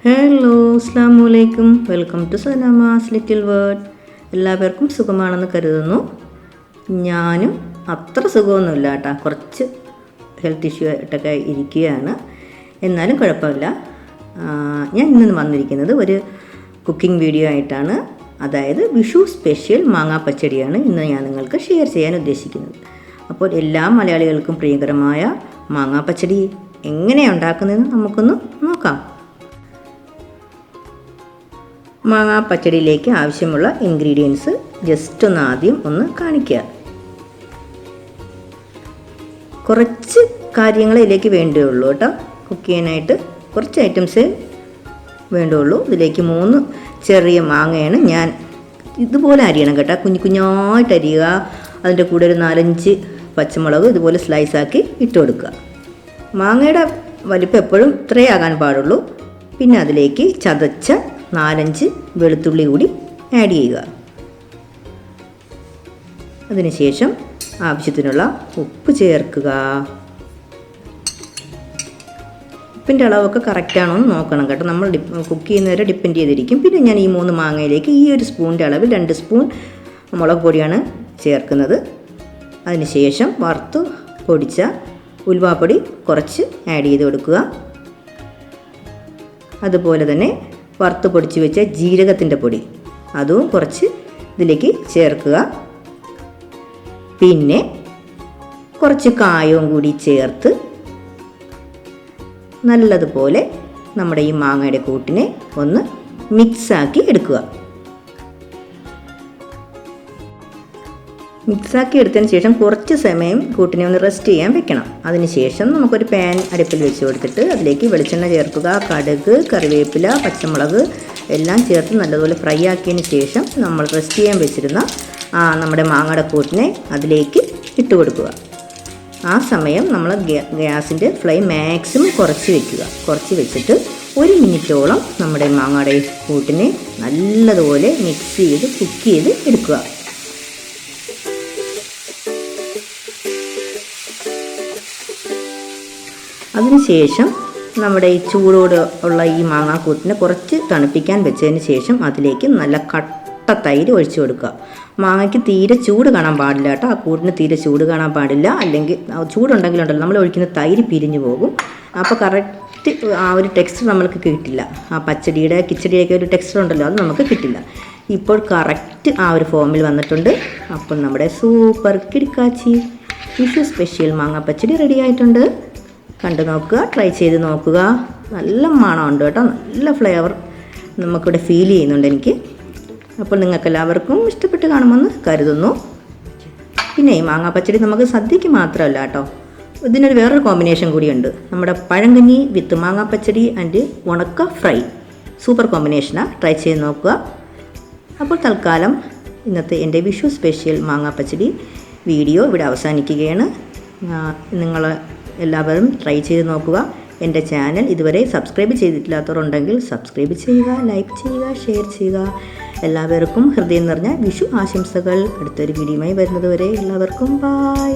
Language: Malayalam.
ഹലോ, അസ്സലാമു അലൈക്കും. Welcome to Salama's little world. എല്ലാവർക്കും സുഖമാണെന്ന് കരുതുന്നു. ഞാനും അത്ര സുഖമൊന്നുമില്ല കേട്ടോ, കുറച്ച് ഹെൽത്ത് ഇഷ്യൂ ആയിട്ടൊക്കെ ഇരിക്കുകയാണ്. എന്നാലും കുഴപ്പമില്ല. ഞാൻ ഇന്ന് വന്നിരിക്കുന്നത് ഒരു കുക്കിംഗ് വീഡിയോ ആയിട്ടാണ്. അതായത് വിഷു സ്പെഷ്യൽ മാങ്ങാ പച്ചടിയാണ് ഇന്ന് ഞാൻ നിങ്ങൾക്ക് ഷെയർ ചെയ്യാൻ ഉദ്ദേശിക്കുന്നത്. അപ്പോൾ എല്ലാ മലയാളികൾക്കും പ്രിയകരമായ മാങ്ങാ പച്ചടി എങ്ങനെയാണ് ഉണ്ടാക്കുന്നതെന്ന് നമുക്കൊന്ന് നോക്കാം. മാങ്ങാ പച്ചടിയിലേക്ക് ആവശ്യമുള്ള ഇൻഗ്രീഡിയൻസ് ജസ്റ്റ് ആദ്യം കാണിക്കുക. കുറച്ച് കാര്യങ്ങൾ ഇതിലേക്ക് വേണ്ടിയുള്ളൂ കേട്ടോ. കുക്ക് ചെയ്യാനായിട്ട് കുറച്ച് ഐറ്റംസേ വേണ്ടുള്ളൂ. ഇതിലേക്ക് 3 ചെറിയ മാങ്ങയാണ് ഞാൻ ഇതുപോലെ അരിയണം കേട്ടോ. കുഞ്ഞായിട്ട് അരിയുക. അതിൻ്റെ കൂടെ ഒരു 4-5 പച്ചമുളക് ഇതുപോലെ സ്ലൈസാക്കി ഇട്ട് കൊടുക്കുക. മാങ്ങയുടെ വലിപ്പം എപ്പോഴും ഇത്രയേ ആകാൻ പാടുള്ളൂ. പിന്നെ അതിലേക്ക് ചതച്ച 4-5 വെളുത്തുള്ളി കൂടി ആഡ് ചെയ്യുക. അതിനുശേഷം ആവശ്യത്തിനുള്ള ഉപ്പ് ചേർക്കുക. ഉപ്പിൻ്റെ അളവൊക്കെ കറക്റ്റാണോ എന്ന് നോക്കണം കേട്ടോ. നമ്മൾ കുക്ക് ചെയ്യുന്നവരെ ഡിപ്പെൻഡ് ചെയ്തിരിക്കും. പിന്നെ ഞാൻ ഈ 3 മാങ്ങയിലേക്ക് ഈ ഒരു സ്പൂണിൻ്റെ അളവിൽ 2 സ്പൂൺ മുളക് പൊടിയാണ് ചേർക്കുന്നത്. അതിനുശേഷം വറുത്ത് പൊടിച്ച ഉലുവാപ്പൊടി കുറച്ച് ആഡ് ചെയ്ത് കൊടുക്കുക. അതുപോലെ തന്നെ വറുത്ത് പൊടിച്ച് വെച്ച ജീരകത്തിൻ്റെ പൊടി അതും കുറച്ച് ഇതിലേക്ക് ചേർക്കുക. പിന്നെ കുറച്ച് കായവും കൂടി ചേർത്ത് നല്ലതുപോലെ നമ്മുടെ ഈ മാങ്ങയുടെ കൂട്ടിനെ ഒന്ന് മിക്സാക്കി എടുക്കുക. മിക്സാക്കി എടുത്തതിന് ശേഷം കുറച്ച് സമയം കൂട്ടിനെ ഒന്ന് റെസ്റ്റ് ചെയ്യാൻ വെക്കണം. അതിനുശേഷം നമുക്കൊരു പാൻ അടുപ്പിൽ വെച്ച് കൊടുത്തിട്ട് അതിലേക്ക് വെളിച്ചെണ്ണ ചേർക്കുക. കടുക്, കറിവേപ്പില, പച്ചമുളക് എല്ലാം ചേർത്ത് നല്ലതുപോലെ ഫ്രൈ ആക്കിയതിന് ശേഷം നമ്മൾ റെസ്റ്റ് ചെയ്യാൻ വെച്ചിരുന്ന നമ്മുടെ മാങ്ങയുടെ കൂട്ടിനെ അതിലേക്ക് ഇട്ട് കൊടുക്കുക. ആ സമയം നമ്മൾ ഗ്യാസിൻ്റെ ഫ്ലെയിം മാക്സിമം കുറച്ച് വെക്കുക. കുറച്ച് വെച്ചിട്ട് 1 മിനിറ്റോളം നമ്മുടെ മാങ്ങയുടെ കൂട്ടിനെ നല്ലതുപോലെ മിക്സ് ചെയ്ത് കുക്ക് ചെയ്ത് എടുക്കുക. അതിനുശേഷം നമ്മുടെ ഈ ചൂടോട് ഉള്ള ഈ മാങ്ങാക്കൂട്ടിനെ കുറച്ച് തണുപ്പിക്കാൻ വെച്ചതിന് ശേഷം അതിലേക്ക് നല്ല കട്ട തൈര് ഒഴിച്ചു കൊടുക്കുക. മാങ്ങയ്ക്ക് തീരെ ചൂട് കാണാൻ പാടില്ല കേട്ടോ. ആ കൂട്ടിന് തീരെ ചൂട് കാണാൻ പാടില്ല. അല്ലെങ്കിൽ ചൂടുണ്ടെങ്കിലുണ്ടല്ലോ നമ്മൾ ഒഴിക്കുന്ന തൈര് പിരിഞ്ഞു പോകും. അപ്പോൾ കറക്റ്റ് ആ ഒരു ടെക്സ്ചർ നമ്മൾക്ക് കിട്ടില്ല. ആ പച്ചടിയുടെ കിച്ചടിയൊക്കെ ഒരു ടെക്സ്ചർ ഉണ്ടല്ലോ, അത് നമുക്ക് കിട്ടില്ല. ഇപ്പോൾ കറക്റ്റ് ആ ഒരു ഫോമിൽ വന്നിട്ടുണ്ട്. അപ്പോൾ നമ്മുടെ സൂപ്പർ കിടക്കാച്ചി വിഷു സ്പെഷ്യൽ മാങ്ങാ പച്ചടി റെഡി ആയിട്ടുണ്ട്. കണ്ടു നോക്കുക, ട്രൈ ചെയ്ത് നോക്കുക. നല്ല മണമുണ്ട് കേട്ടോ, നല്ല ഫ്ലേവർ നമുക്കിവിടെ ഫീൽ ചെയ്യുന്നുണ്ട് എനിക്ക്. അപ്പോൾ നിങ്ങൾക്കെല്ലാവർക്കും ഇഷ്ടപ്പെട്ട് കാണുമെന്ന് കരുതുന്നു. പിന്നെ ഈ മാങ്ങാ പച്ചടി നമുക്ക് സദ്യക്ക് മാത്രമല്ല കേട്ടോ, ഇതിനൊരു വേറൊരു കോമ്പിനേഷൻ കൂടിയുണ്ട്. നമ്മുടെ പഴങ്കഞ്ഞി വിത്ത് മാങ്ങാ പച്ചടി ആൻഡ് ഉണക്ക ഫ്രൈ സൂപ്പർ കോമ്പിനേഷനാണ്. ട്രൈ ചെയ്ത് നോക്കുക. അപ്പോൾ തൽക്കാലം ഇന്നത്തെ എൻ്റെ വിഷു സ്പെഷ്യൽ മാങ്ങാ പച്ചടി വീഡിയോ ഇവിടെ അവസാനിക്കുകയാണ്. നിങ്ങൾ എല്ലാവരും ട്രൈ ചെയ്ത് നോക്കുക. എൻ്റെ ചാനൽ ഇതുവരെ സബ്സ്ക്രൈബ് ചെയ്തിട്ടില്ലാത്തവരുണ്ടെങ്കിൽ സബ്സ്ക്രൈബ് ചെയ്യുക, ലൈക്ക് ചെയ്യുക, ഷെയർ ചെയ്യുക. എല്ലാവർക്കും ഹൃദയം നിറഞ്ഞ വിഷു ആശംസകൾ. അടുത്തൊരു വീഡിയോയുമായി വരുന്നതുവരെ എല്ലാവർക്കും ബൈ.